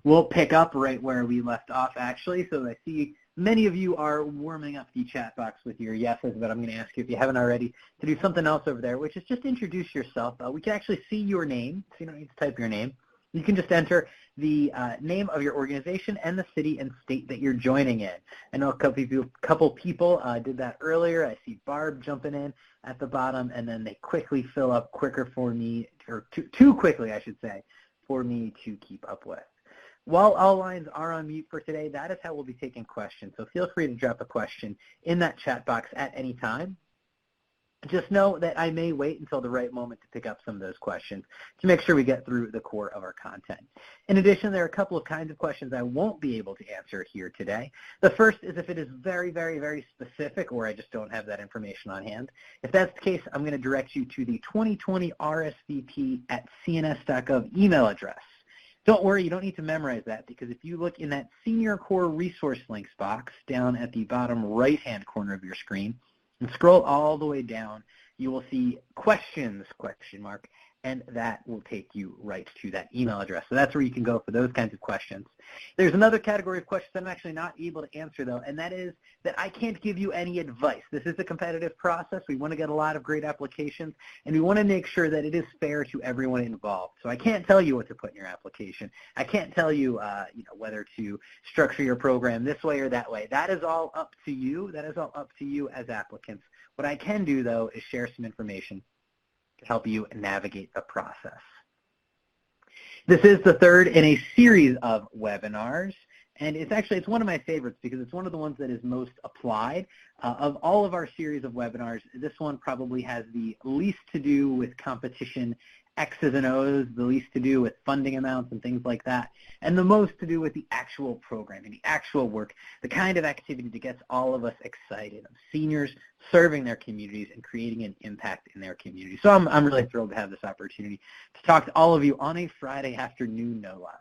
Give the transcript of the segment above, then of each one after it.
We'll pick up right where we left off, actually. So I see many of you are warming up the chat box with your yeses, but I'm going to ask you, if you haven't already, to do something else over there, which is just introduce yourself. We can actually see your name, so you don't need to type your name. You can just enter the name of your organization and the city and state that you're joining in. I know a couple people did that earlier. I see Barb jumping in at the bottom, and then they quickly fill up quicker for me, or too quickly, I should say, for me to keep up with. While all lines are on mute for today, that is how we'll be taking questions. So feel free to drop a question in that chat box at any time. Just know that I may wait until the right moment to pick up some of those questions to make sure we get through the core of our content. In addition, there are a couple of kinds of questions I won't be able to answer here today. The first is if it is very, very, very specific, or I just don't have that information on hand. If that's the case, I'm going to direct you to the 2020 RSVP at cns.gov email address. Don't worry, you don't need to memorize that, because if you look in that Senior Core Resource Links box down at the bottom right-hand corner of your screen, and scroll all the way down, you will see questions, ? And that will take you right to that email address. So that's where you can go for those kinds of questions. There's another category of questions that I'm actually not able to answer, though, and that is that I can't give you any advice. This is a competitive process. We want to get a lot of great applications, and we want to make sure that it is fair to everyone involved. So I can't tell you what to put in your application. I can't tell you, whether to structure your program this way or that way. That is all up to you. That is all up to you as applicants. What I can do, though, is share some information to help you navigate the process. This is the third in a series of webinars, and it's one of my favorites because it's one of the ones that is most applied. Of all of our series of webinars, this one probably has the least to do with competition X's and O's, the least to do with funding amounts and things like that, and the most to do with the actual programming, the actual work, the kind of activity that gets all of us excited, of seniors serving their communities and creating an impact in their community. So I'm really thrilled to have this opportunity to talk to all of you on a Friday afternoon, no less.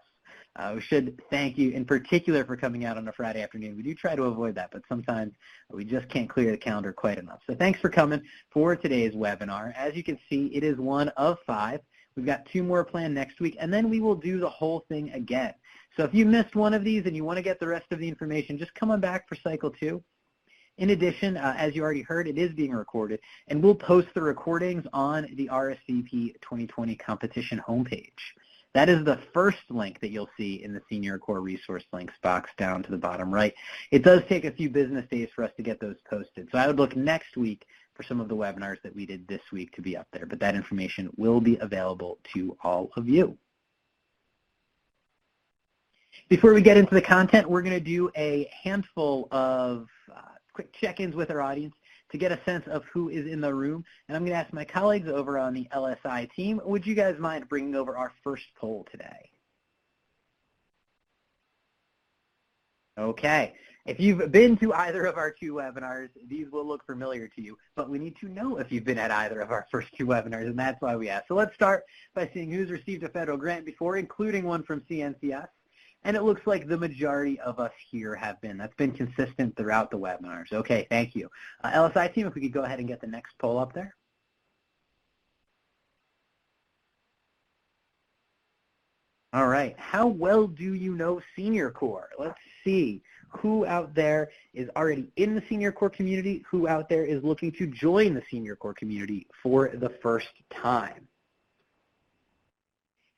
We should thank you in particular for coming out on a Friday afternoon. We do try to avoid that, but sometimes we just can't clear the calendar quite enough. So thanks for coming for today's webinar. As you can see, it is one of 5. We've got 2 more planned next week, and then we will do the whole thing again. So if you missed one of these and you want to get the rest of the information, just come on back for cycle 2. In addition, as you already heard, it is being recorded, and we'll post the recordings on the RSVP 2020 competition homepage. That is the first link that you'll see in the Senior Core Resource Links box down to the bottom right. It does take a few business days for us to get those posted, so I would look next week for some of the webinars that we did this week to be up there, but that information will be available to all of you. Before we get into the content, we're going to do a handful of quick check-ins with our audience to get a sense of who is in the room. And I'm going to ask my colleagues over on the LSI team, would you guys mind bringing over our first poll today? Okay. If you've been to either of our 2 webinars, these will look familiar to you, but we need to know if you've been at either of our first 2 webinars, and that's why we asked. So let's start by seeing who's received a federal grant before, including one from CNCS. And it looks like the majority of us here have been. That's been consistent throughout the webinars. Okay, thank you. LSI team, if we could go ahead and get the next poll up there. All right, how well do you know Senior Core? Let's see who out there is already in the Senior Core community, who out there is looking to join the Senior Core community for the first time.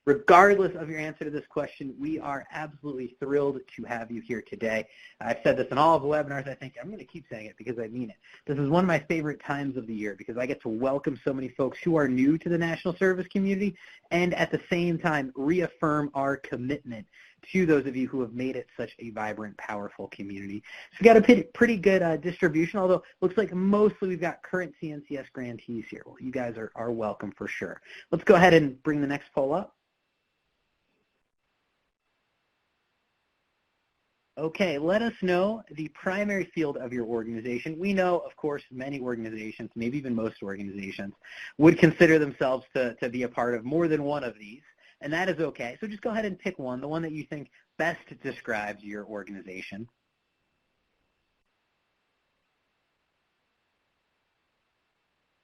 Regardless of your answer to this question, we are absolutely thrilled to have you here today. I've said this in all of the webinars. I think I'm going to keep saying it because I mean it. This is one of my favorite times of the year because I get to welcome so many folks who are new to the National Service community and at the same time reaffirm our commitment to those of you who have made it such a vibrant, powerful community. So we've got a pretty good distribution, although it looks like mostly we've got current CNCS grantees here. Well, you guys are welcome for sure. Let's go ahead and bring the next poll up. Okay, let us know the primary field of your organization. We know, of course, many organizations, maybe even most organizations, would consider themselves to be a part of more than one of these, and that is okay. So just go ahead and pick one, the one that you think best describes your organization.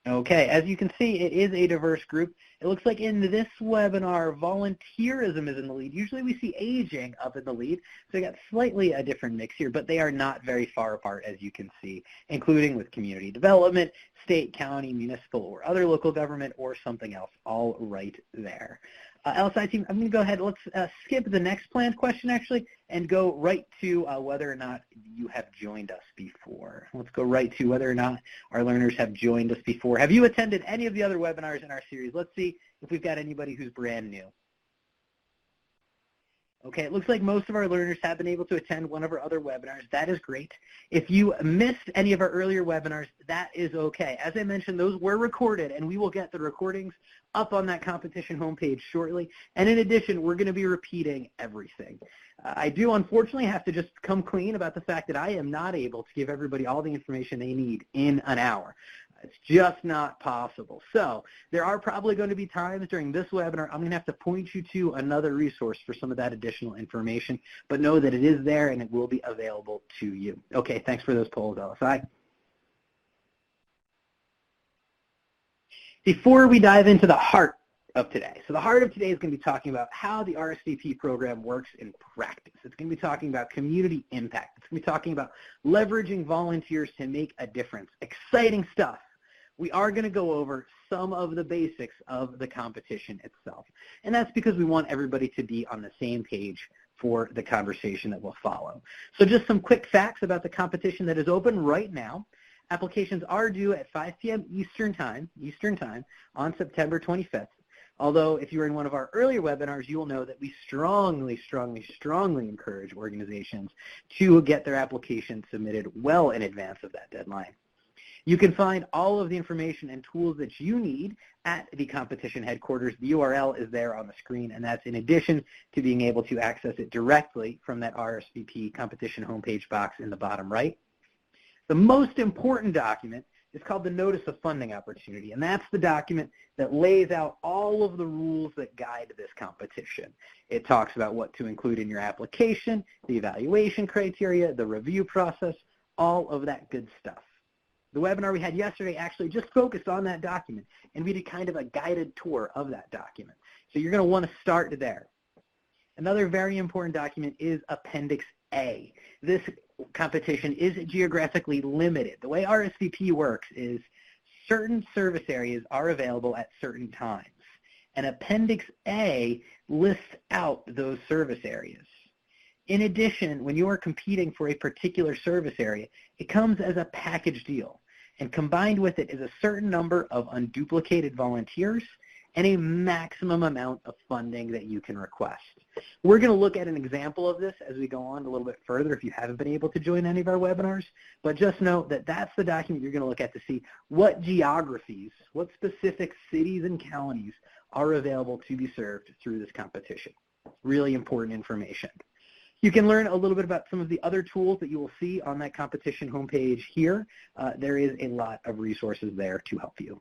Okay, as you can see, it is a diverse group. It looks like in this webinar, volunteerism is in the lead. Usually we see aging up in the lead, so we got slightly a different mix here, but they are not very far apart, as you can see, including with community development, state, county, municipal, or other local government, or something else, all right there. LSI team, I'm going to go ahead. Let's skip the next planned question, actually, and go right to whether or not you have joined us before. Let's go right to whether or not our learners have joined us before. Have you attended any of the other webinars in our series? Let's see if we've got anybody who's brand new. Okay, it looks like most of our learners have been able to attend one of our other webinars. That is great. If you missed any of our earlier webinars, that is okay. As I mentioned, those were recorded, and we will get the recordings up on that competition homepage shortly. And in addition, we're going to be repeating everything. I do, unfortunately, have to just come clean about the fact that I am not able to give everybody all the information they need in an hour. It's just not possible. So there are probably going to be times during this webinar I'm going to have to point you to another resource for some of that additional information, but know that it is there and it will be available to you. Okay, thanks for those polls, LSI. Before we dive into the heart of today, so the heart of today is going to be talking about how the RSVP program works in practice. It's going to be talking about community impact. It's going to be talking about leveraging volunteers to make a difference. Exciting stuff. We are going to go over some of the basics of the competition itself. And that's because we want everybody to be on the same page for the conversation that will follow. So just some quick facts about the competition that is open right now. Applications are due at 5 p.m. Eastern time on September 25th. Although if you were in one of our earlier webinars, you will know that we strongly encourage organizations to get their application submitted well in advance of that deadline. You can find all of the information and tools that you need at the competition headquarters. The URL is there on the screen, and that's in addition to being able to access it directly from that RSVP competition homepage box in the bottom right. The most important document is called the Notice of Funding Opportunity, and that's the document that lays out all of the rules that guide this competition. It talks about what to include in your application, the evaluation criteria, the review process, all of that good stuff. The webinar we had yesterday actually just focused on that document, and we did kind of a guided tour of that document. So you're going to want to start there. Another very important document is Appendix A. This competition is geographically limited. The way RSVP works is certain service areas are available at certain times, and Appendix A lists out those service areas. In addition, when you are competing for a particular service area, it comes as a package deal, and combined with it is a certain number of unduplicated volunteers and a maximum amount of funding that you can request. We're going to look at an example of this as we go on a little bit further if you haven't been able to join any of our webinars, but just know that that's the document you're going to look at to see what geographies, what specific cities and counties are available to be served through this competition. Really important information. You can learn a little bit about some of the other tools that you will see on that competition homepage here. There is a lot of resources there to help you.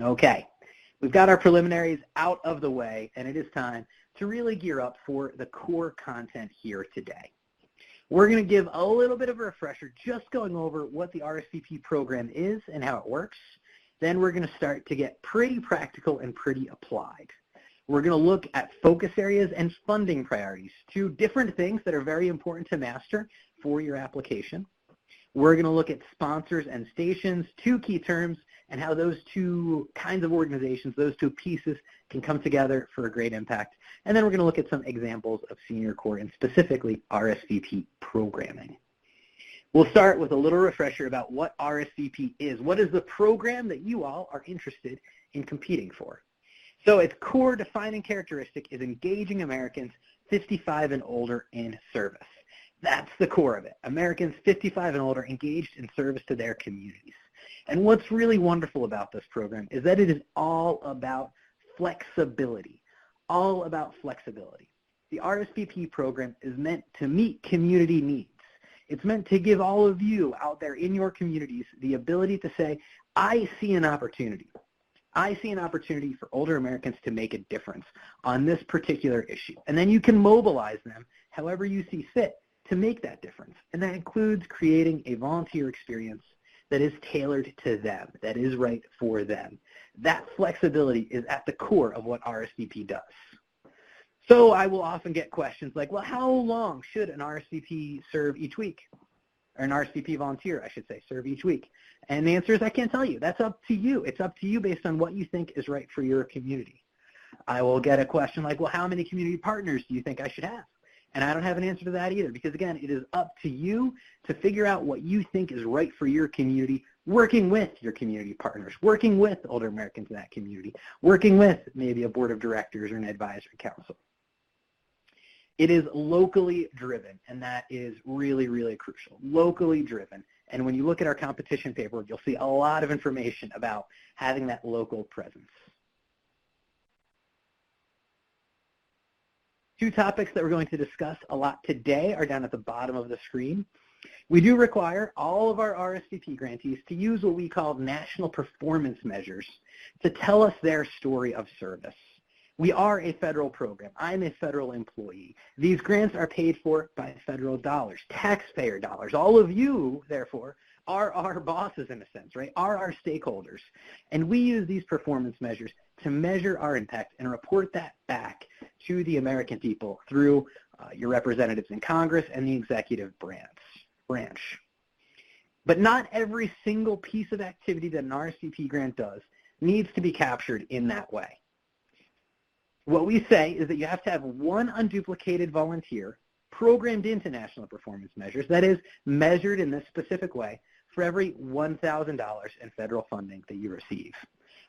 Okay, we've got our preliminaries out of the way, and it is time to really gear up for the core content here today. We're going to give a little bit of a refresher, just going over what the RSVP program is and how it works. Then we're going to start to get pretty practical and pretty applied. We're going to look at focus areas and funding priorities, two different things that are very important to master for your application. We're going to look at sponsors and stations, two key terms, and how those two kinds of organizations, those two pieces, can come together for a great impact. And then we're going to look at some examples of senior core and specifically RSVP programming. We'll start with a little refresher about what RSVP is. What is the program that you all are interested in competing for? So its core defining characteristic is engaging Americans 55 and older in service. That's the core of it. Americans 55 and older engaged in service to their communities. And what's really wonderful about this program is that it is all about flexibility, all about flexibility. The RSVP program is meant to meet community needs. It's meant to give all of you out there in your communities the ability to say, I see an opportunity. I see an opportunity for older Americans to make a difference on this particular issue. And then you can mobilize them however you see fit to make that difference. And that includes creating a volunteer experience that is tailored to them, that is right for them. That flexibility is at the core of what RSVP does. So I will often get questions like, well, how long should an RSVP serve each week? Or an RSVP volunteer, I should say, serve each week? And the answer is I can't tell you. That's up to you. It's up to you based on what you think is right for your community. I will get a question like, well, how many community partners do you think I should have? And I don't have an answer to that either because, again, it is up to you to figure out what you think is right for your community, working with your community partners, working with older Americans in that community, working with maybe a board of directors or an advisory council. It is locally driven, and that is really, really crucial. Locally driven. And when you look at our competition paperwork, you'll see a lot of information about having that local presence. Two topics that we're going to discuss a lot today are down at the bottom of the screen. We do require all of our RSVP grantees to use what we call national performance measures to tell us their story of service. We are a federal program. I'm a federal employee. These grants are paid for by federal dollars, taxpayer dollars. All of you, therefore, are our bosses in a sense, right? Are our stakeholders. And we use these performance measures to measure our impact and report that back to the American people through your representatives in Congress and the executive branch. But not every single piece of activity that an RSVP grant does needs to be captured in that way. What we say is that you have to have one unduplicated volunteer programmed into national performance measures, that is, measured in this specific way, for every $1,000 in federal funding that you receive.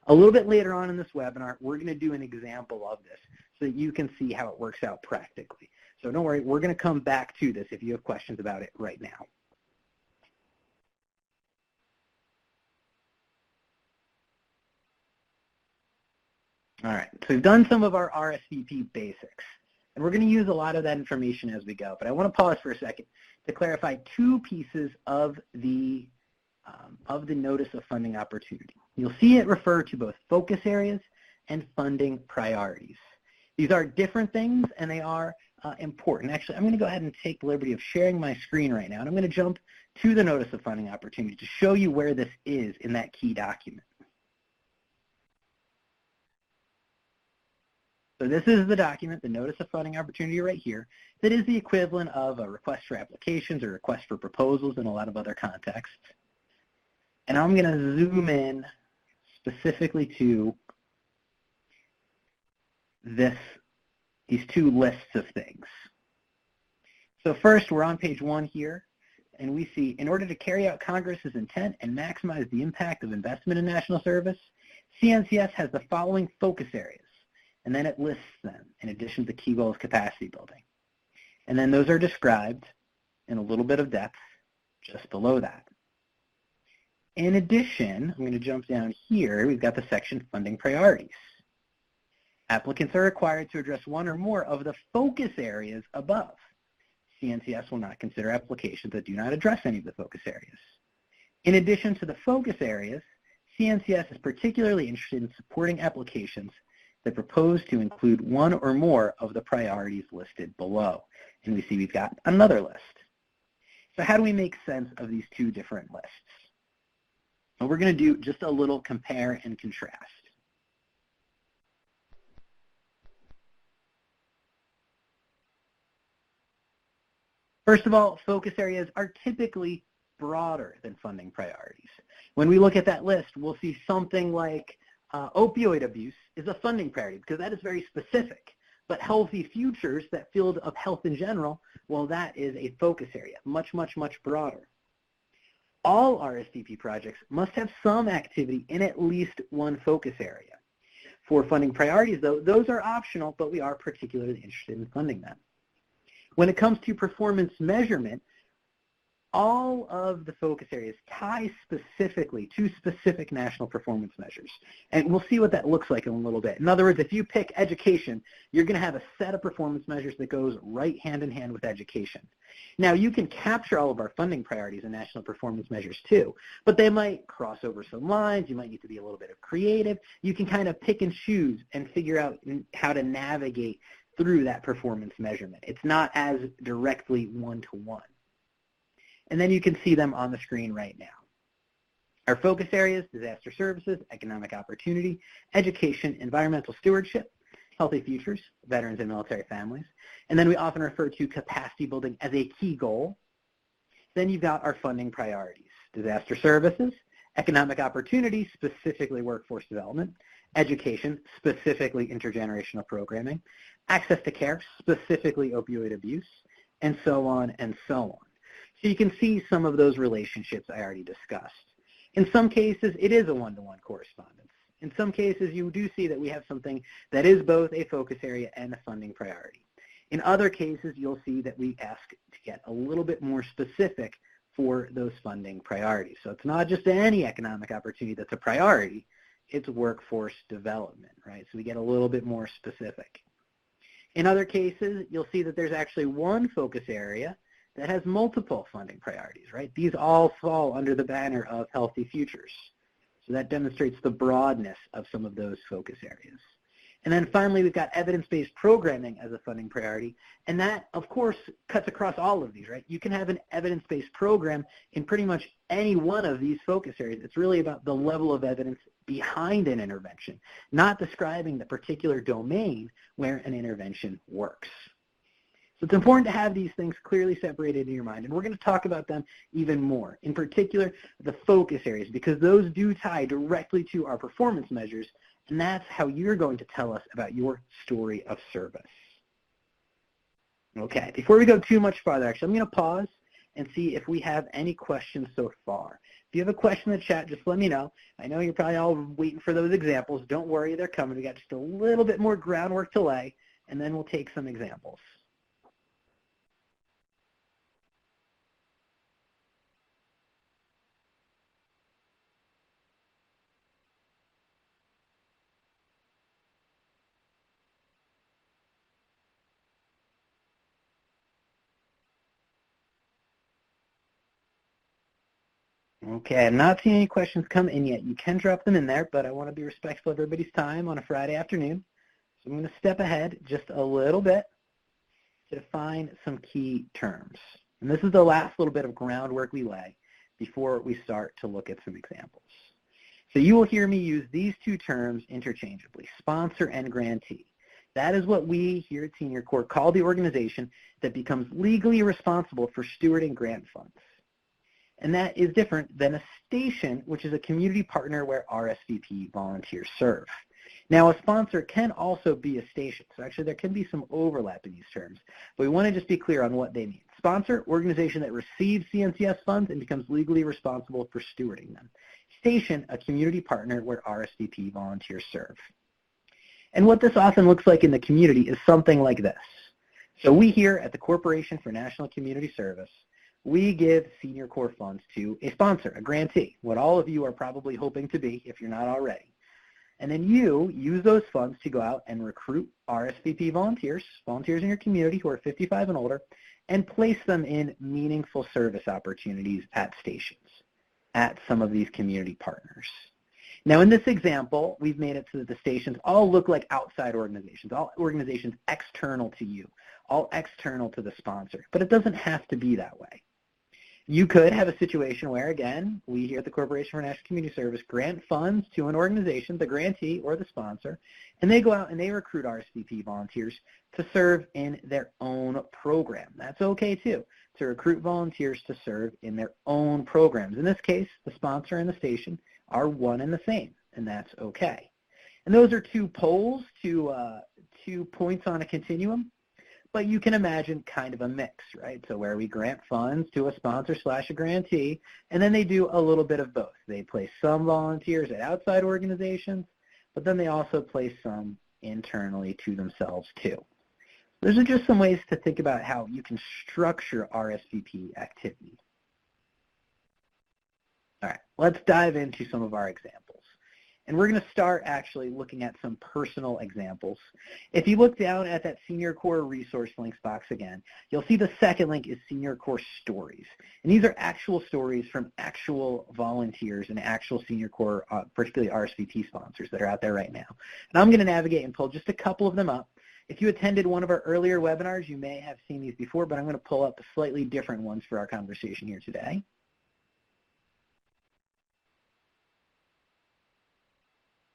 A little bit later on in this webinar, we're going to do an example of this so that you can see how it works out practically. So don't worry, we're going to come back to this if you have questions about it right now. All right, so we've done some of our RSVP basics, and we're going to use a lot of that information as we go, but I want to pause for a second to clarify two pieces of the notice of funding opportunity. You'll see it refer to both focus areas and funding priorities. These are different things, and they are important. Actually, I'm going to go ahead and take the liberty of sharing my screen right now, and I'm going to jump to the notice of funding opportunity to show you where this is in that key document. So this is the document, the Notice of Funding Opportunity right here, that is the equivalent of a request for applications or request for proposals in a lot of other contexts. And I'm going to zoom in specifically to these two lists of things. So first, we're on page 1 here, and we see, in order to carry out Congress's intent and maximize the impact of investment in national service, CNCS has the following focus areas. And then it lists them in addition to key goals capacity building. And then those are described in a little bit of depth just below that. In addition, I'm going to jump down here, we've got the section funding priorities. Applicants are required to address one or more of the focus areas above. CNCS will not consider applications that do not address any of the focus areas. In addition to the focus areas, CNCS is particularly interested in supporting applications that propose to include one or more of the priorities listed below. And we see we've got another list. So how do we make sense of these two different lists? Well, we're going to do just a little compare and contrast. First of all, focus areas are typically broader than funding priorities. When we look at that list, we'll see something like opioid abuse is a funding priority because that is very specific. But healthy futures, that field of health in general, well, that is a focus area, much, much, much broader. All RSVP projects must have some activity in at least one focus area. For funding priorities, though, those are optional, but we are particularly interested in funding them. When it comes to performance measurement, all of the focus areas tie specifically to specific national performance measures. And we'll see what that looks like in a little bit. In other words, if you pick education, you're going to have a set of performance measures that goes right hand in hand with education. Now, you can capture all of our funding priorities in national performance measures too, but they might cross over some lines. You might need to be a little bit of creative. You can kind of pick and choose and figure out how to navigate through that performance measurement. It's not as directly one-to-one. And then you can see them on the screen right now. Our focus areas: disaster services, economic opportunity, education, environmental stewardship, healthy futures, veterans and military families. And then we often refer to capacity building as a key goal. Then you've got our funding priorities: disaster services, economic opportunity, specifically workforce development, education, specifically intergenerational programming, access to care, specifically opioid abuse, and so on and so on. So you can see some of those relationships I already discussed. In some cases, it is a one-to-one correspondence. In some cases, you do see that we have something that is both a focus area and a funding priority. In other cases, you'll see that we ask to get a little bit more specific for those funding priorities. So it's not just any economic opportunity that's a priority, it's workforce development, right? So we get a little bit more specific. In other cases, you'll see that there's actually one focus area that has multiple funding priorities, right? These all fall under the banner of healthy futures. So that demonstrates the broadness of some of those focus areas. And then finally, we've got evidence-based programming as a funding priority, and that, of course, cuts across all of these, right? You can have an evidence-based program in pretty much any one of these focus areas. It's really about the level of evidence behind an intervention, not describing the particular domain where an intervention works. So it's important to have these things clearly separated in your mind, and we're going to talk about them even more. In particular, the focus areas, because those do tie directly to our performance measures, and that's how you're going to tell us about your story of service. Okay, before we go too much farther, actually, I'm going to pause and see if we have any questions so far. If you have a question in the chat, just let me know. I know you're probably all waiting for those examples. Don't worry, they're coming. We got just a little bit more groundwork to lay, and then we'll take some examples. Okay, I'm not seeing any questions come in yet. You can drop them in there, but I want to be respectful of everybody's time on a Friday afternoon. So I'm going to step ahead just a little bit to define some key terms. And this is the last little bit of groundwork we lay before we start to look at some examples. So you will hear me use these two terms interchangeably: sponsor and grantee. That is what we here at Senior Corps call the organization that becomes legally responsible for stewarding grant funds. And that is different than a station, which is a community partner where RSVP volunteers serve. Now, a sponsor can also be a station, so actually there can be some overlap in these terms, but we want to just be clear on what they mean. Sponsor, organization that receives CNCS funds and becomes legally responsible for stewarding them. Station, a community partner where RSVP volunteers serve. And what this often looks like in the community is something like this. So we here at the Corporation for National Community Service, we give Senior Corps funds to a sponsor, a grantee, what all of you are probably hoping to be if you're not already. And then you use those funds to go out and recruit RSVP volunteers in your community who are 55 and older, and place them in meaningful service opportunities at stations, at some of these community partners. Now in this example, we've made it so that the stations all look like outside organizations, all organizations external to you, all external to the sponsor, but it doesn't have to be that way. You could have a situation where, again, we here at the Corporation for National Community Service grant funds to an organization, the grantee or the sponsor, and they go out and they recruit RSVP volunteers to serve in their own program. That's okay too, to recruit volunteers to serve in their own programs. In this case, the sponsor and the station are one and the same, and that's okay. And those are two poles, two points on a continuum. But you can imagine kind of a mix, right? So where we grant funds to a sponsor / a grantee, and then they do a little bit of both. They place some volunteers at outside organizations, but then they also place some internally to themselves too. Those are just some ways to think about how you can structure RSVP activity. Let's dive into some of our examples. And we're going to start actually looking at some personal examples. If you look down at that Senior Corps resource links box again, you'll see the second link is Senior Corps stories. And these are actual stories from actual volunteers and actual Senior Corps, particularly RSVP sponsors that are out there right now. And I'm going to navigate and pull just a couple of them up. If you attended one of our earlier webinars, you may have seen these before, but I'm going to pull up the slightly different ones for our conversation here today.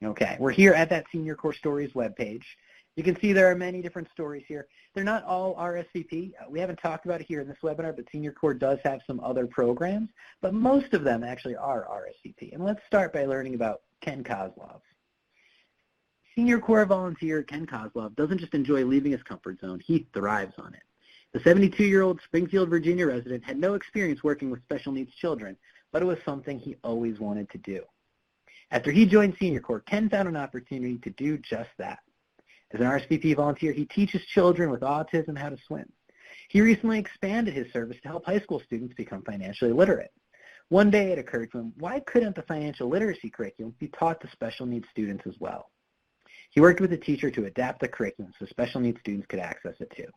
Okay, we're here at that Senior Corps Stories webpage. You can see there are many different stories here. They're not all RSVP. We haven't talked about it here in this webinar, but Senior Corps does have some other programs, but most of them actually are RSVP. And let's start by learning about Ken Kozlov. Senior Corps volunteer Ken Kozlov doesn't just enjoy leaving his comfort zone, he thrives on it. The 72-year-old Springfield, Virginia resident had no experience working with special needs children, but it was something he always wanted to do. After he joined Senior Corps, Ken found an opportunity to do just that. As an RSVP volunteer, he teaches children with autism how to swim. He recently expanded his service to help high school students become financially literate. One day it occurred to him, why couldn't the financial literacy curriculum be taught to special needs students as well? He worked with a teacher to adapt the curriculum so special needs students could access it too.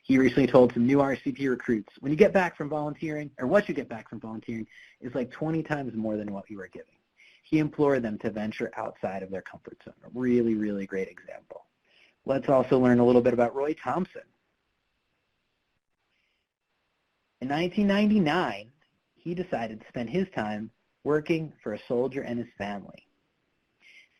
He recently told some new RSVP recruits, when you get back from volunteering, or what you get back from volunteering, is like 20 times more than what you were giving. He implored them to venture outside of their comfort zone. A really, really great example. Let's also learn a little bit about Roy Thompson. In 1999, he decided to spend his time working for a soldier and his family.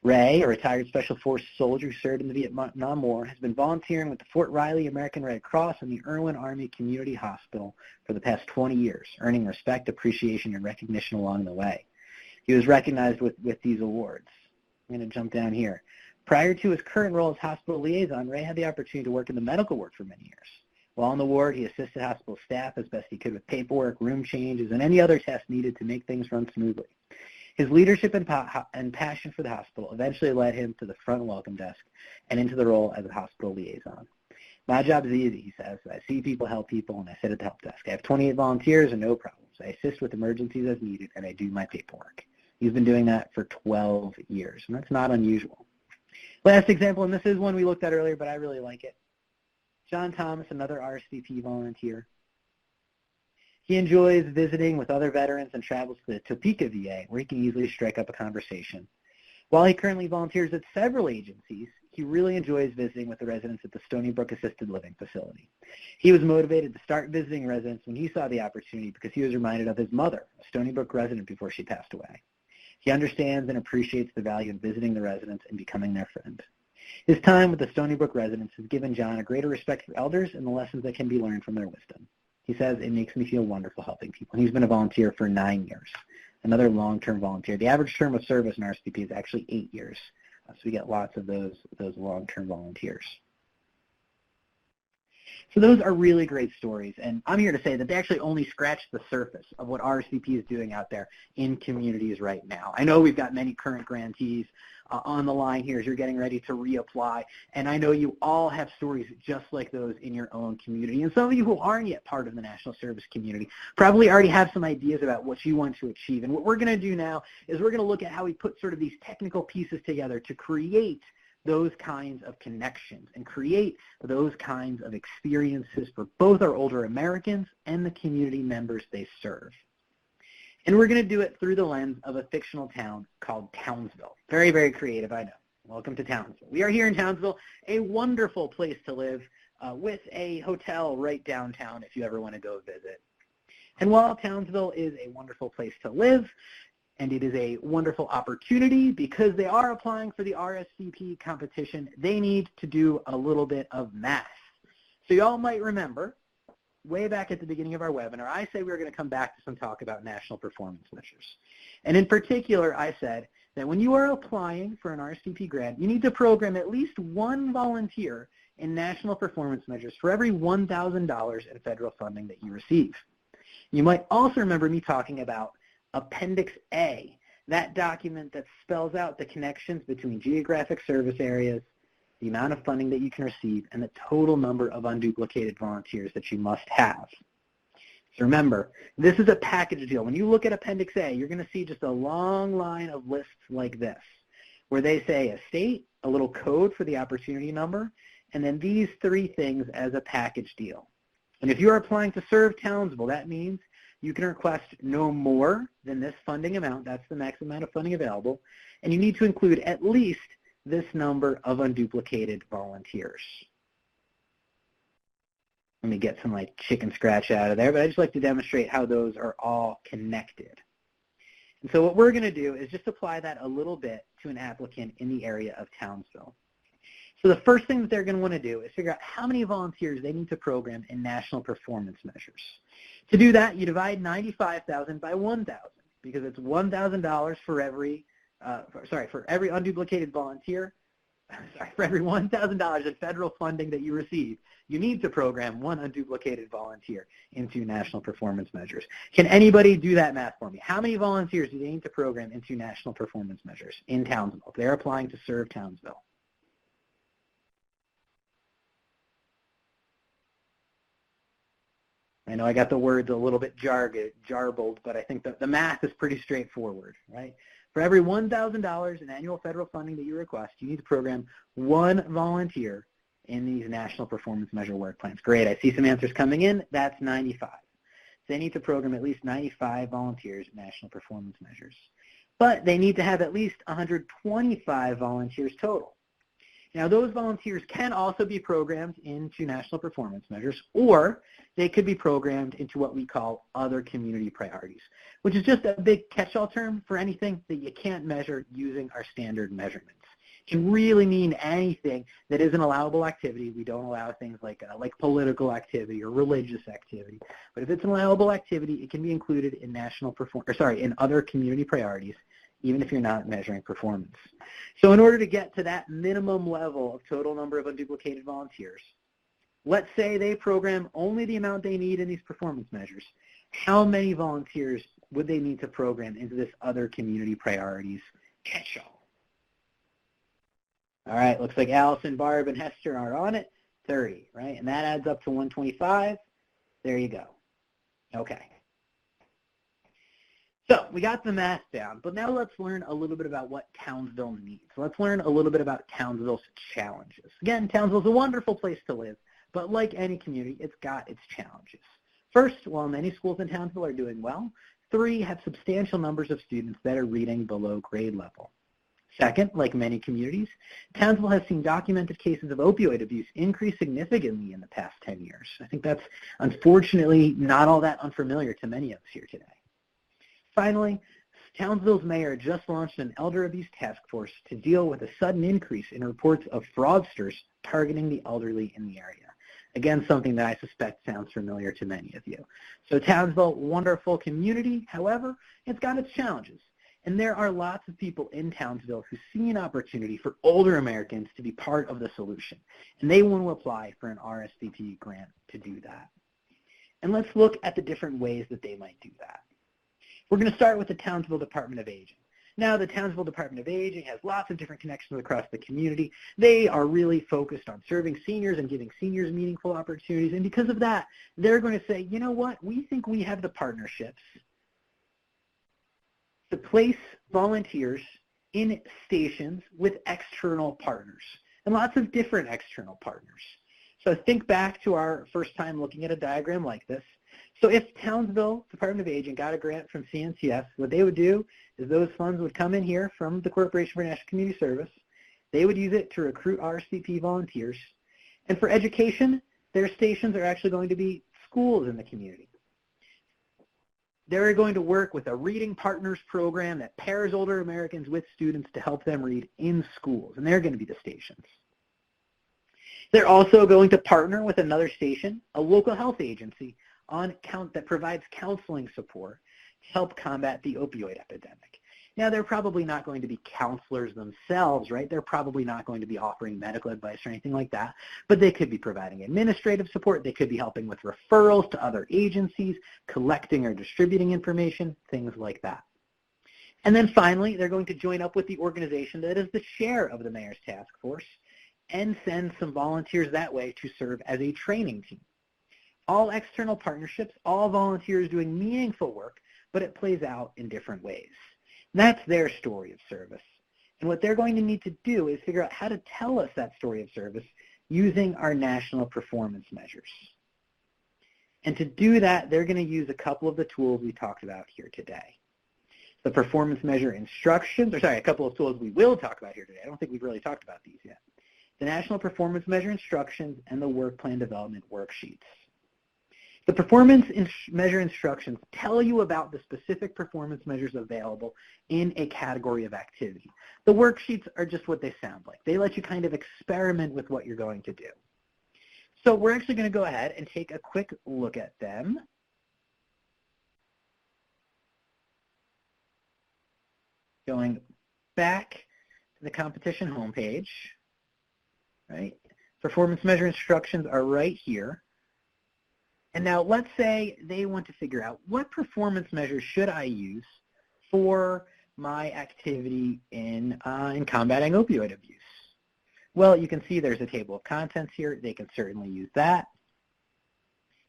Ray, a retired Special Forces soldier who served in the Vietnam War, has been volunteering with the Fort Riley American Red Cross and the Irwin Army Community Hospital for the past 20 years, earning respect, appreciation, and recognition along the way. He was recognized with these awards. I'm going to jump down here. Prior to his current role as hospital liaison, Ray had the opportunity to work in the medical ward for many years. While on the ward, he assisted hospital staff as best he could with paperwork, room changes, and any other tasks needed to make things run smoothly. His leadership and passion for the hospital eventually led him to the front welcome desk and into the role as a hospital liaison. My job is easy, he says. I see people, help people, and I sit at the help desk. I have 28 volunteers and no problems. I assist with emergencies as needed, and I do my paperwork. He's been doing that for 12 years, and that's not unusual. Last example, and this is one we looked at earlier, but I really like it. John Thomas, another RSVP volunteer. He enjoys visiting with other veterans and travels to the Topeka VA, where he can easily strike up a conversation. While he currently volunteers at several agencies, he really enjoys visiting with the residents at the Stony Brook Assisted Living Facility. He was motivated to start visiting residents when he saw the opportunity because he was reminded of his mother, a Stony Brook resident, before she passed away. He understands and appreciates the value of visiting the residents and becoming their friend. His time with the Stony Brook residents has given John a greater respect for elders and the lessons that can be learned from their wisdom. He says, it makes me feel wonderful helping people. And he's been a volunteer for 9 years, another long-term volunteer. The average term of service in RSVP is actually 8 years, so we get lots of those long-term volunteers. So those are really great stories, and I'm here to say that they actually only scratch the surface of what RSVP is doing out there in communities right now. I know we've got many current grantees on the line here as you're getting ready to reapply, and I know you all have stories just like those in your own community. And some of you who aren't yet part of the National Service community probably already have some ideas about what you want to achieve. And what we're going to do now is we're going to look at how we put sort of these technical pieces together to create those kinds of connections and create those kinds of experiences for both our older Americans and the community members they serve. And we're going to do it through the lens of a fictional town called Townsville. Very, very creative, I know. Welcome to Townsville. We are here in Townsville, a wonderful place to live with a hotel right downtown if you ever want to go visit. And while Townsville is a wonderful place to live, and it is a wonderful opportunity because they are applying for the RSVP competition, they need to do a little bit of math. So y'all might remember, way back at the beginning of our webinar, I said we were going to come back to some talk about national performance measures. And in particular, I said that when you are applying for an RSVP grant, you need to program at least one volunteer in national performance measures for every $1,000 in federal funding that you receive. You might also remember me talking about Appendix A, that document that spells out the connections between geographic service areas, the amount of funding that you can receive, and the total number of unduplicated volunteers that you must have. So remember, this is a package deal. When you look at Appendix A, you're going to see just a long line of lists like this, where they say a state, a little code for the opportunity number, and then these three things as a package deal. And if you're applying to serve Townsville, that means you can request no more than this funding amount. That's the maximum amount of funding available. And you need to include at least this number of unduplicated volunteers. Let me get some like chicken scratch out of there, but I just like to demonstrate how those are all connected. And so what we're going to do is just apply that a little bit to an applicant in the area of Townsville. So the first thing that they're going to want to do is figure out how many volunteers they need to program in national performance measures. To do that, you divide 95,000 by 1,000 because it's $1,000 for every, for every unduplicated volunteer. For every $1,000 in federal funding that you receive, you need to program one unduplicated volunteer into national performance measures. Can anybody do that math for me? How many volunteers do they need to program into national performance measures in Townsville if they're applying to serve Townsville? I know I got the words a little bit jarbled, but I think that the math is pretty straightforward, right? For every $1,000 in annual federal funding that you request, you need to program one volunteer in these national performance measure work plans. Great, I see some answers coming in. That's 95. So they need to program at least 95 volunteers in national performance measures. But they need to have at least 125 volunteers total. Now, those volunteers can also be programmed into national performance measures, or they could be programmed into what we call other community priorities, which is just a big catch-all term for anything that you can't measure using our standard measurements. It can really mean anything that is an allowable activity. We don't allow things like political activity or religious activity. But if it's an allowable activity, it can be included in in other community priorities, even if you're not measuring performance. So in order to get to that minimum level of total number of unduplicated volunteers, let's say they program only the amount they need in these performance measures. How many volunteers would they need to program into this other community priorities catch-all? All right, looks like Allison, Barb, and Hester are on it. 30, right? And that adds up to 125. There you go. Okay. So we got the math down, but now let's learn a little bit about what Townsville needs. Let's learn a little bit about Townsville's challenges. Again, Townsville's a wonderful place to live, but like any community, it's got its challenges. First, while many schools in Townsville are doing well, 3 have substantial numbers of students that are reading below grade level. Second, like many communities, Townsville has seen documented cases of opioid abuse increase significantly in the past 10 years. I think that's unfortunately not all that unfamiliar to many of us here today. Finally, Townsville's mayor just launched an elder abuse task force to deal with a sudden increase in reports of fraudsters targeting the elderly in the area. Again, something that I suspect sounds familiar to many of you. So Townsville, wonderful community. However, it's got its challenges. And there are lots of people in Townsville who see an opportunity for older Americans to be part of the solution. And they want to apply for an RSVP grant to do that. And let's look at the different ways that they might do that. We're going to start with the Townsville Department of Aging. Now, the Townsville Department of Aging has lots of different connections across the community. They are really focused on serving seniors and giving seniors meaningful opportunities. And because of that, they're going to say, you know what, we think we have the partnerships to place volunteers in stations with external partners, and lots of different external partners. So think back to our first time looking at a diagram like this. So if Townsville Department of Aging got a grant from CNCS, what they would do is those funds would come in here from the Corporation for National Community Service. They would use it to recruit RSVP volunteers. And for education, their stations are actually going to be schools in the community. They're going to work with a Reading Partners program that pairs older Americans with students to help them read in schools, and they're going to be the stations. They're also going to partner with another station, a local health agency, that provides counseling support to help combat the opioid epidemic. Now, they're probably not going to be counselors themselves, right? They're probably not going to be offering medical advice or anything like that, but they could be providing administrative support. They could be helping with referrals to other agencies, collecting or distributing information, things like that. And then finally, they're going to join up with the organization that is the chair of the mayor's task force and send some volunteers that way to serve as a training team. all external partnerships, all volunteers doing meaningful work, but it plays out in different ways. And that's their story of service. And what they're going to need to do is figure out how to tell us that story of service using our national performance measures. And to do that, they're going to use a couple of the tools we talked about here today. The performance measure instructions, or sorry, a couple of tools we will talk about here today. I don't think we've really talked about these yet. The national performance measure instructions and the work plan development worksheets. The performance measure instructions tell you about the specific performance measures available in a category of activity. The worksheets are just what they sound like. They let you kind of experiment with what you're going to do. So we're actually going to go ahead and take a quick look at them. Going back to the competition homepage, right? Performance measure instructions are right here. And now let's say they want to figure out what performance measures should I use for my activity in combating opioid abuse. Well, you can see there's a table of contents here. They can certainly use that.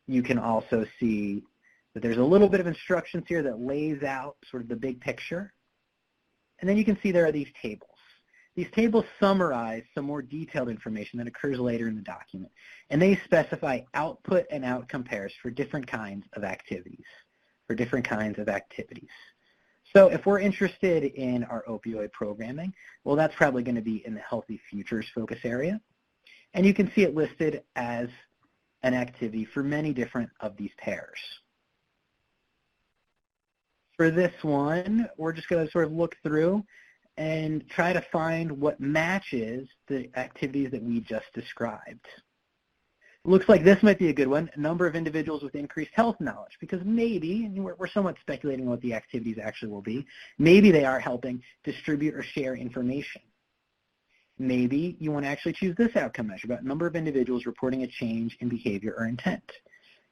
You can also see that there's a little bit of instructions here that lays out sort of the big picture. And then you can see there are these tables. These tables summarize some more detailed information that occurs later in the document, and they specify output and outcome pairs for different kinds of activities, So if we're interested in our opioid programming, well, that's probably going to be in the Healthy Futures focus area, and you can see it listed as an activity for many different of these pairs. For this one, we're just going to sort of look through and try to find what matches the activities that we just described. It looks like this might be a good one, a number of individuals with increased health knowledge, because maybe, and we're somewhat speculating what the activities actually will be, maybe they are helping distribute or share information. Maybe you want to actually choose this outcome measure, about number of individuals reporting a change in behavior or intent.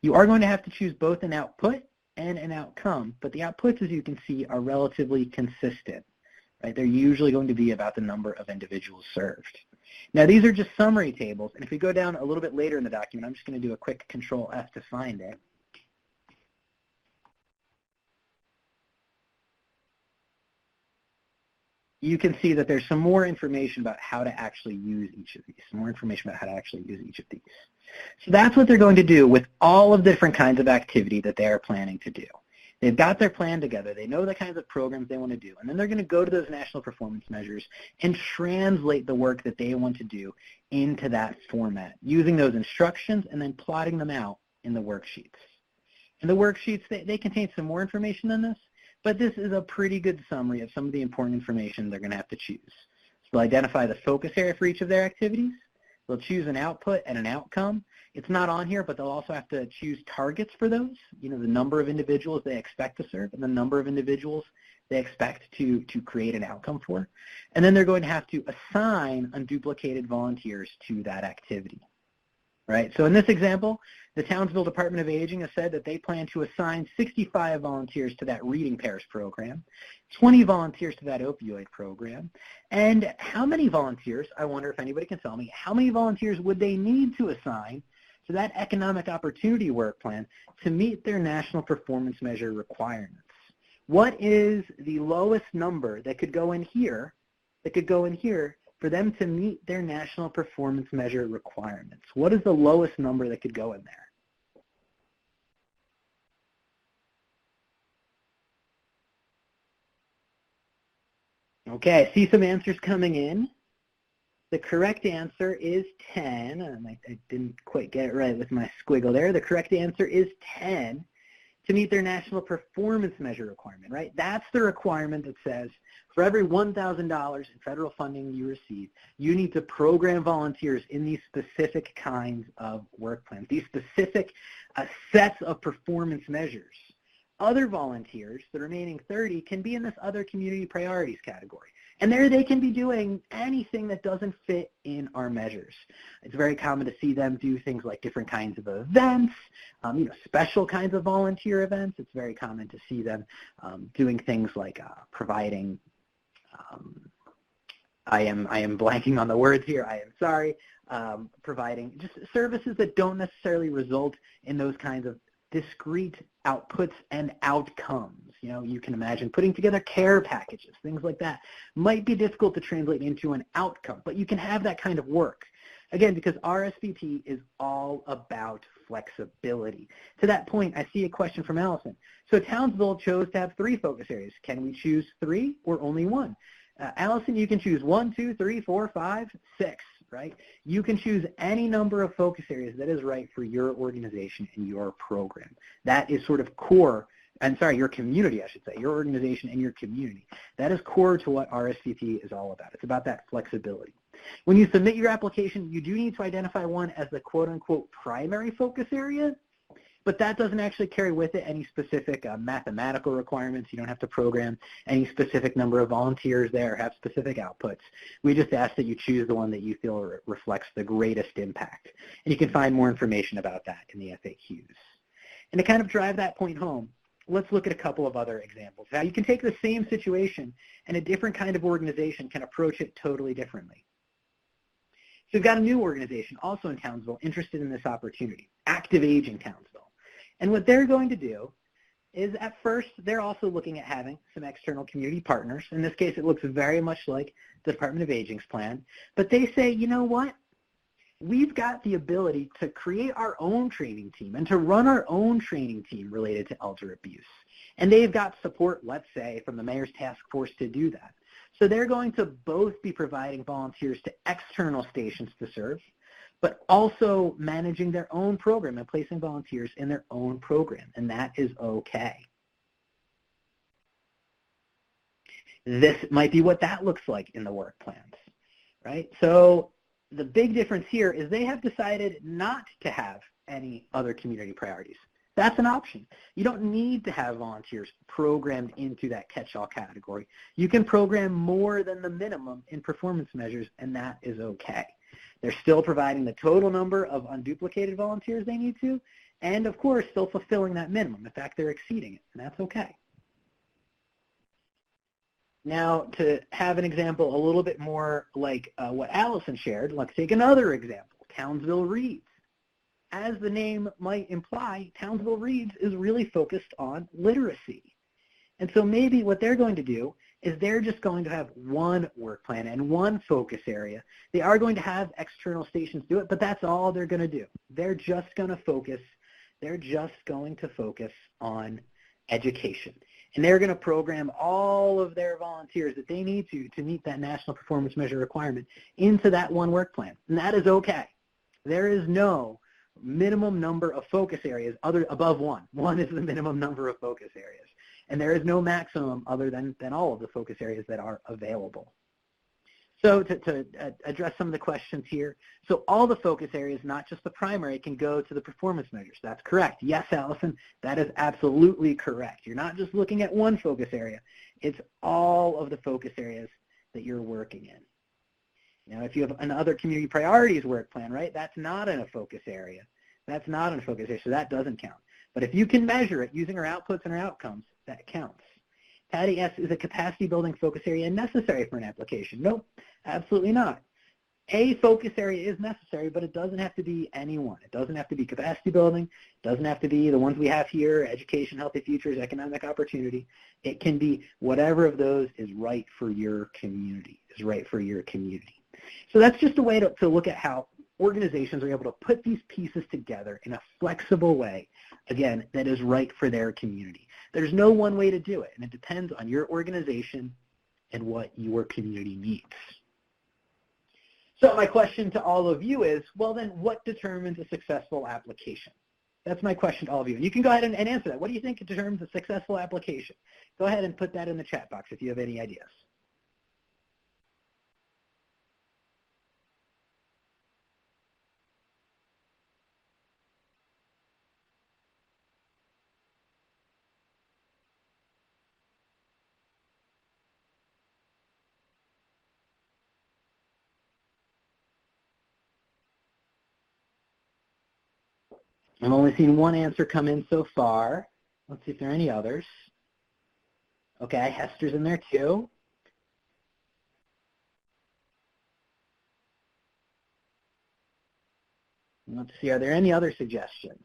You are going to have to choose both an output and an outcome, but the outputs, as you can see, are relatively consistent. Right? They're usually going to be about the number of individuals served. Now, these are just summary tables, and if we go down a little bit later in the document, I'm just going to do a quick Control F to find it. You can see that there's some more information about how to actually use each of these, So that's what they're going to do with all of the different kinds of activity that they are planning to do. They've got their plan together. They know the kinds of programs they want to do. And then they're going to go to those national performance measures and translate the work that they want to do into that format, using those instructions and then plotting them out in the worksheets. And the worksheets, they contain some more information than this, but this is a pretty good summary of some of the important information they're going to have to choose. So they'll identify the focus area for each of their activities. They'll choose an output and an outcome. It's not on here, but they'll also have to choose targets for those, the number of individuals they expect to serve and the number of individuals they expect to create an outcome for. And then they're going to have to assign unduplicated volunteers to that activity, right? So in this example, the Townsville Department of Aging has said that they plan to assign 65 volunteers to that reading pairs program, 20 volunteers to that opioid program. And how many volunteers, I wonder if anybody can tell me, how many volunteers would they need to assign to that economic opportunity work plan to meet their national performance measure requirements? What is the lowest number that could go in here, for them to meet their national performance measure requirements? What is the lowest number that could go in there? Okay, I see some answers coming in. The correct answer is 10. I didn't quite get it right with my squiggle there. The correct answer is 10 to meet their national performance measure requirement, right? That's the requirement that says for every $1,000 in federal funding you receive, you need to program volunteers in these specific kinds of work plans, these specific sets of performance measures. Other volunteers, the remaining 30, can be in this other community priorities category. And there they can be doing anything that doesn't fit in our measures. It's very common to see them do things like different kinds of events, special kinds of volunteer events. It's very common to see them doing things like providing I am blanking on the words here. I am sorry. Providing just services that don't necessarily result in those kinds of discrete outputs and outcomes. You know, you can imagine putting together care packages, things like that. Might be difficult to translate into an outcome, but you can have that kind of work. Again, because RSVP is all about flexibility. To that point, I see a question from Allison. So Townsville chose to have 3 focus areas. Can we choose 3 or only 1? Allison, you can choose 1, 2, 3, 4, 5, 6, right? You can choose any number of focus areas that is right for your organization and your program. That is sort of core, your community, I should say, your organization and your community. That is core to what RSVP is all about. It's about that flexibility. When you submit your application, you do need to identify one as the quote-unquote primary focus area, but that doesn't actually carry with it any specific mathematical requirements. You don't have to program any specific number of volunteers there or have specific outputs. We just ask that you choose the one that you feel reflects the greatest impact. And you can find more information about that in the FAQs. And to kind of drive that point home, let's look at a couple of other examples. Now, you can take the same situation and a different kind of organization can approach it totally differently. So we've got a new organization also in Townsville interested in this opportunity, Active Aging Townsville. And what they're going to do is at first they're also looking at having some external community partners. In this case, it looks very much like the Department of Aging's plan. But they say, you know what? We've got the ability to create our own training team and to run our own training team related to elder abuse. And they've got support, let's say, from the Mayor's Task Force to do that. So they're going to both be providing volunteers to external stations to serve, but also managing their own program and placing volunteers in their own program, and that is okay. This might be what that looks like in the work plans, right? So the big difference here is they have decided not to have any other community priorities. That's an option. You don't need to have volunteers programmed into that catch-all category. You can program more than the minimum in performance measures, and that is okay. They're still providing the total number of unduplicated volunteers they need to, and of course, still fulfilling that minimum. In fact, they're exceeding it, and that's okay. Now, to have an example a little bit more like what Allison shared, let's take another example, Townsville Reads. As the name might imply, Townsville Reads is really focused on literacy. And so maybe what they're going to do is they're just going to have one work plan and one focus area. They are going to have external stations do it, but that's all they're going to do. They're just going to focus on education. And they're going to program all of their volunteers that they need to meet that national performance measure requirement into that one work plan. And that is okay. There is no minimum number of focus areas above 1. 1 is the minimum number of focus areas. And there is no maximum other than all of the focus areas that are available. So to address some of the questions here, so all the focus areas, not just the primary, can go to the performance measures. That's correct. Yes, Allison, that is absolutely correct. You're not just looking at one focus area. It's all of the focus areas that you're working in. Now, if you have another community priorities work plan, right, that's not in a focus area. That's not in a focus area, so that doesn't count. But if you can measure it using our outputs and our outcomes, that counts. Patty S, is a capacity building focus area necessary for an application? Nope, absolutely not. A focus area is necessary, but it doesn't have to be any one. It doesn't have to be capacity building. It doesn't have to be the ones we have here, education, healthy futures, economic opportunity. It can be whatever of those is right for your community, So that's just a way to look at how organizations are able to put these pieces together in a flexible way, again, that is right for their community. There's no one way to do it, and it depends on your organization and what your community needs. So my question to all of you is, well then, what determines a successful application? That's my question to all of you. And you can go ahead and answer that. What do you think determines a successful application? Go ahead and put that in the chat box if you have any ideas. I've only seen one answer come in so far. Let's see if there are any others. Okay, Hester's in there too. Let's see, are there any other suggestions?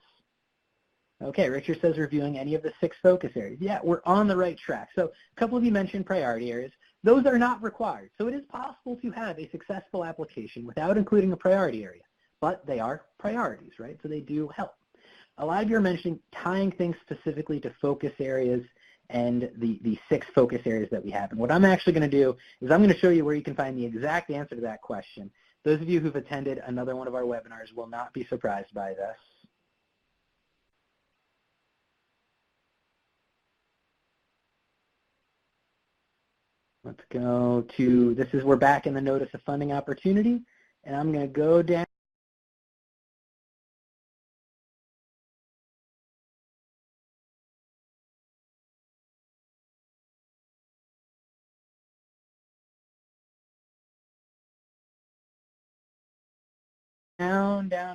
Okay, Richard says reviewing any of the 6 focus areas. Yeah, we're on the right track. So a couple of you mentioned priority areas. Those are not required. So it is possible to have a successful application without including a priority area, but they are priorities, right? So they do help. A lot of you are mentioning tying things specifically to focus areas and the 6 focus areas that we have. And what I'm actually going to do is I'm going to show you where you can find the exact answer to that question. Those of you who've attended another one of our webinars will not be surprised by this. Let's go to, this is, we're back in the notice of funding opportunity, and I'm going to go down.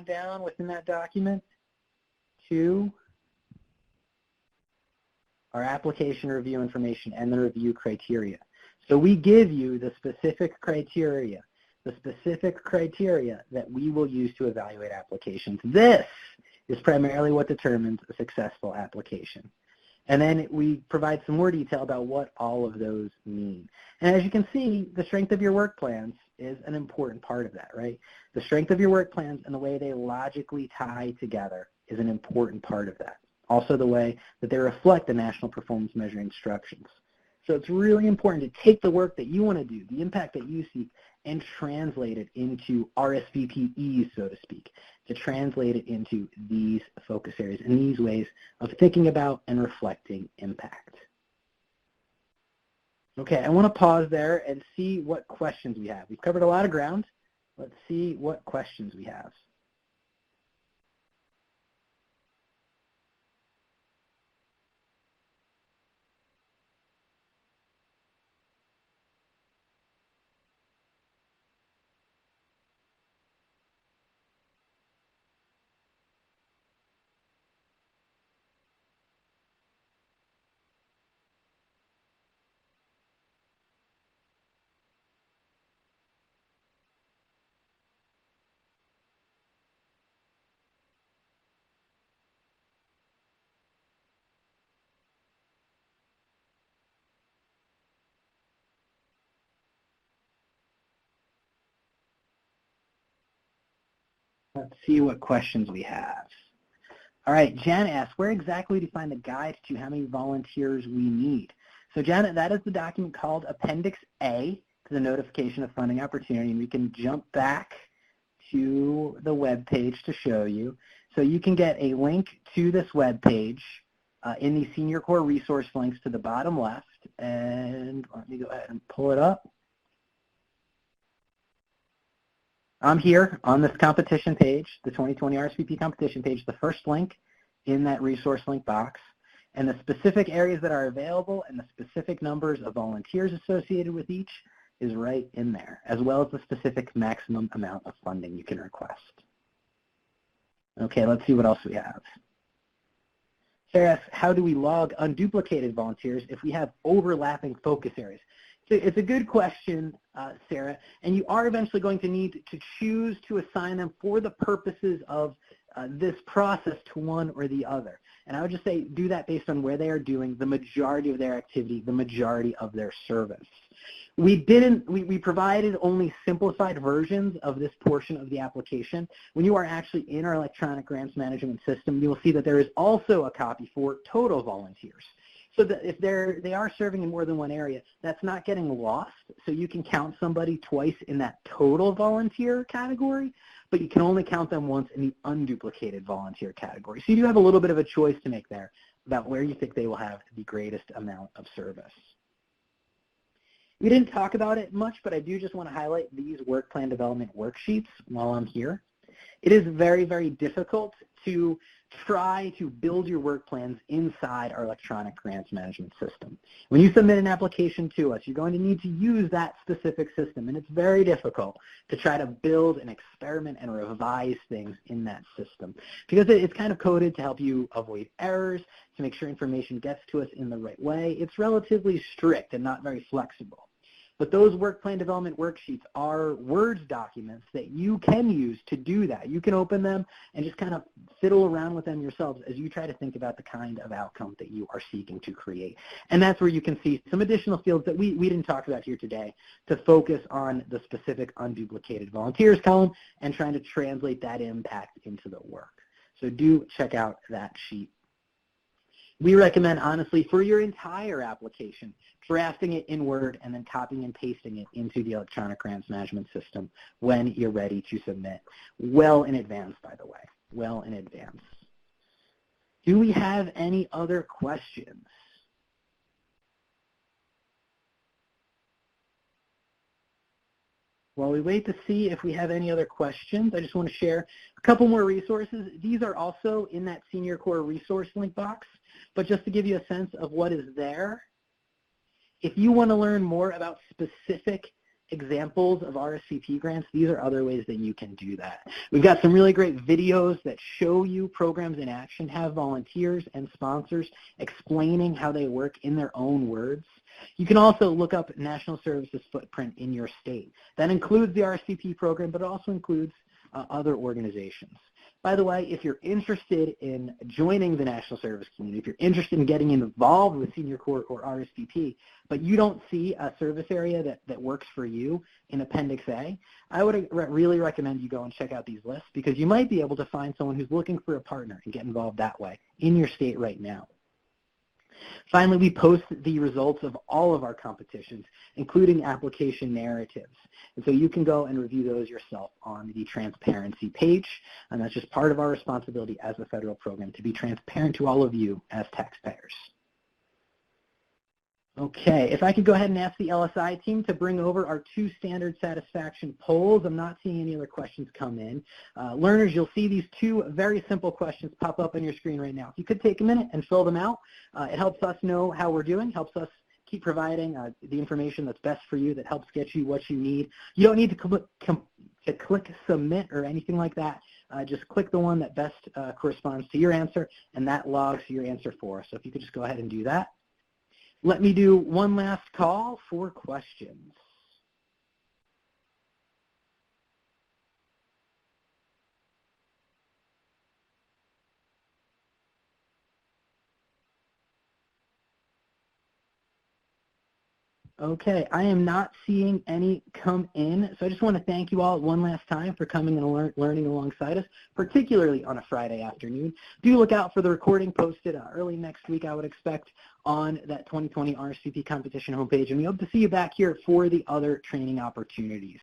Down within that document to our application review information and the review criteria. So we give you the specific criteria that we will use to evaluate applications. This is primarily what determines a successful application. And then we provide some more detail about what all of those mean. And as you can see, the strength of your work plans is an important part of that, right? The strength of your work plans and the way they logically tie together is an important part of that. Also the way that they reflect the National Performance Measuring Instructions. So it's really important to take the work that you want to do, the impact that you seek, and translate it into RSVPEs, so to speak, to translate it into these focus areas and these ways of thinking about and reflecting impact. Okay, I want to pause there and see what questions we have. We've covered a lot of ground. Let's see what questions we have. Let's see what questions we have. All right, Jan asks, where exactly to find the guide to how many volunteers we need? So Janet, that is the document called Appendix A to the Notification of Funding Opportunity, and we can jump back to the web page to show you. So you can get a link to this web page in the Senior Corps resource links to the bottom left, and let me go ahead and pull it up. I'm here on this competition page, the 2020 RSVP competition page, the first link in that resource link box, and the specific areas that are available and the specific numbers of volunteers associated with each is right in there, as well as the specific maximum amount of funding you can request. Okay, let's see what else we have. Sarah asks, how do we log unduplicated volunteers if we have overlapping focus areas? It's a good question, Sarah, and you are eventually going to need to choose to assign them for the purposes of this process to one or the other. And I would just say do that based on where they are doing the majority of their activity, the majority of their service. We provided only simplified versions of this portion of the application. When you are actually in our electronic grants management system, you will see that there is also a copy for total volunteers. So that if they are serving in more than one area, that's not getting lost. So you can count somebody twice in that total volunteer category, but you can only count them once in the unduplicated volunteer category. So you do have a little bit of a choice to make there about where you think they will have the greatest amount of service. We didn't talk about it much, but I do just want to highlight these work plan development worksheets while I'm here. It is very, very difficult to try to build your work plans inside our electronic grants management system. When you submit an application to us, you're going to need to use that specific system, and it's very difficult to try to build and experiment and revise things in that system because it's kind of coded to help you avoid errors, to make sure information gets to us in the right way. It's relatively strict and not very flexible. But those work plan development worksheets are Word documents that you can use to do that. You can open them and just kind of fiddle around with them yourselves as you try to think about the kind of outcome that you are seeking to create. And that's where you can see some additional fields that we didn't talk about here today to focus on the specific unduplicated volunteers column and trying to translate that impact into the work. So do check out that sheet. We recommend, honestly, for your entire application, drafting it in Word and then copying and pasting it into the electronic grants management system when you're ready to submit. Well in advance, by the way, well in advance. Do we have any other questions? While we wait to see if we have any other questions, I just want to share a couple more resources. These are also in that Senior Corps resource link box, but just to give you a sense of what is there, if you want to learn more about specific examples of RSVP grants, these are other ways that you can do that. We've got some really great videos that show you programs in action, have volunteers and sponsors explaining how they work in their own words. You can also look up National Services footprint in your state. That includes the RSVP program, but it also includes other organizations. By the way, if you're interested in joining the National Service community, if you're interested in getting involved with Senior Corps or RSVP, but you don't see a service area that works for you in Appendix A, I would really recommend you go and check out these lists because you might be able to find someone who's looking for a partner and get involved that way in your state right now. Finally, we post the results of all of our competitions, including application narratives. And so you can go and review those yourself on the transparency page. And that's just part of our responsibility as a federal program to be transparent to all of you as taxpayers. Okay, if I could go ahead and ask the LSI team to bring over our 2 standard satisfaction polls. I'm not seeing any other questions come in. Learners, you'll see these 2 very simple questions pop up on your screen right now. If you could take a minute and fill them out, it helps us know how we're doing, helps us keep providing the information that's best for you, that helps get you what you need. You don't need to click submit or anything like that. Just click the one that best corresponds to your answer, and that logs your answer for us. So if you could just go ahead and do that. Let me do one last call for questions. Okay, I am not seeing any come in, so I just want to thank you all one last time for coming and learning alongside us, particularly on a Friday afternoon. Do look out for the recording posted early next week, I would expect, on that 2020 RSVP competition homepage, and we hope to see you back here for the other training opportunities.